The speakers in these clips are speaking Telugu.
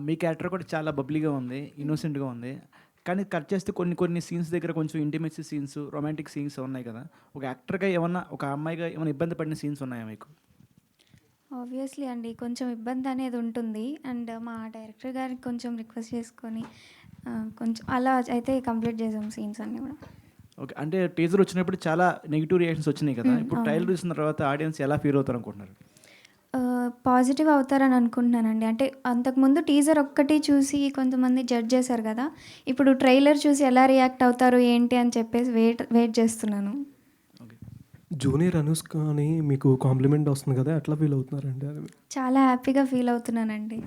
మీ క్యారెక్టర్ కూడా చాలా బబ్లీగా ఉంది. ఇన్నోసెంట్‌గా ఉంది. కానీ కట్ చేస్తే కొన్ని కొన్ని సీన్స్ దగ్గర కొంచెం ఇంటిమేసీ సీన్స్, రొమాంటిక్ సీన్స్ ఉన్నాయి కదా! ఒక యాక్టర్‌గా ఏమన్నా, ఒక అమ్మాయిగా ఏమైనా ఇబ్బంది పడిన సీన్స్ ఉన్నాయా మీకు? ఆబ్వియస్లీ అండి. కొంచెం ఇబ్బందనేది ఉంటుంది. అండ్ మా డైరెక్టర్ గారికి కొంచెం రిక్వెస్ట్ చేసుకొని కొంచెం అలా అయితే కంప్లీట్ చేసాం సీన్స్ అన్నీ గూడా. ఓకే. అంటే టీజర్ వచ్చినప్పుడు చాలా నెగెటివ్ రియాక్షన్స్ వచ్చినాయి కదా! ఇప్పుడు అవును. ట్రైలర్ చూసిన తర్వాత ఆడియన్స్ ఎలా ఫీల్ అవుతారనుకుంటున్నారు? పాజిటివ్ అవుతారని అనుకుంటున్నానండి. అంటే అంతకుముందు టీజర్ ఒక్కటి చూసి కొంతమంది జడ్జ్ చేశారు గదా! ఇప్పుడు ట్రైలర్ చూసి ఎలా రియాక్ట్ అవుతారు ఏంటి అని చెప్పేసి వెయిట్ చేస్తున్నాను. ఓకే. జూనియర్ అనుష్క అని మీకు కాంప్లిమెంట్ వస్తుంది కదా! ఎట్లా ఫీల్ అవుతున్నారండి అది? చాలా హ్యాపీగా ఫీల్ అవుతున్నానండి.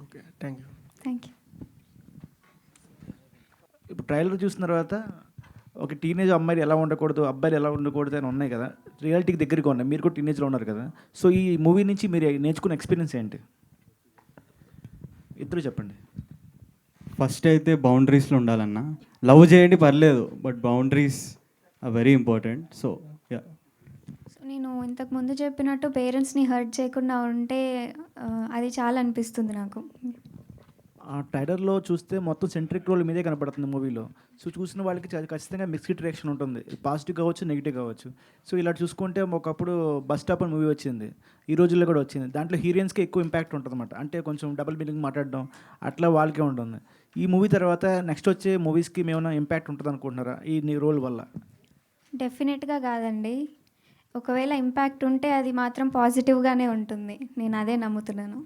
Okay. Thank you. Thank you. ఇప్పుడు ట్రైలర్ చూసిన తర్వాత ఒక టీనేజ్ అమ్మాయిలు ఎలా ఉండకూడదు, అబ్బాయిలు ఎలా ఉండకూడదు అని ఉన్నాయి కదా! రియాలిటీకి దగ్గరగా ఉన్నాయి. మీరు కూడా టీనేజ్‌లో ఉన్నారు కదా! సో, ఈ మూవీ నుంచి మీరు నేర్చుకున్న ఎక్స్‌పీరియన్స్ ఏంటి? ఇద్దరు చెప్పండి. ఫస్ట్ అయితే బౌండరీస్లో ఉండాలన్న. లవ్ చేయండి పర్లేదు, but boundaries are very important. So yeah. So నేను ఇంతకుముందు చెప్పినట్టు పేరెంట్స్‌ని హర్ట్ చేయకుండా ఉంటే అది చాలా అనిపిస్తుంది నాకు. ఆ ట్రైలర్‌లో చూస్తే మొత్తం సెంట్రిక్ రోల్ మీదే కనపడుతుంది మూవీలో. సో, చూసిన వాళ్ళకి ఖచ్చితంగా మిక్స్డ్ రియాక్షన్ ఉంటుంది. పాజిటివ్ కావచ్చు, నెగెటివ్ కావచ్చు. సో, ఇలా చూసుకుంటే ఒకప్పుడు 'బస్ స్టాప్' అని మూవీ వచ్చింది. ఈ రోజుల్లో కూడా వచ్చింది. దాంట్లో హీరోయిన్స్‌కి ఎక్కువ ఇంపాక్ట్ ఉంటదన్నమాట. అంటే కొంచెం డబుల్ మీనింగ్ మాట్లాడడం అట్లా వాళ్ళకే ఉంటుంది. ఈ మూవీ తర్వాత నెక్స్ట్ వచ్చే మూవీస్‌కి ఏమైనా ఇంపాక్ట్ ఉంటదనుకుంటున్నారా? ఈ నీ రోల్ వల్ల? డెఫినెట్‌గా కాదండి. ఒకవేళ ఇంపాక్ట్ ఉంటే అది మాత్రం పాజిటివ్‌గానే ఉంటుంది. నేను అదే నమ్ముతున్నాను.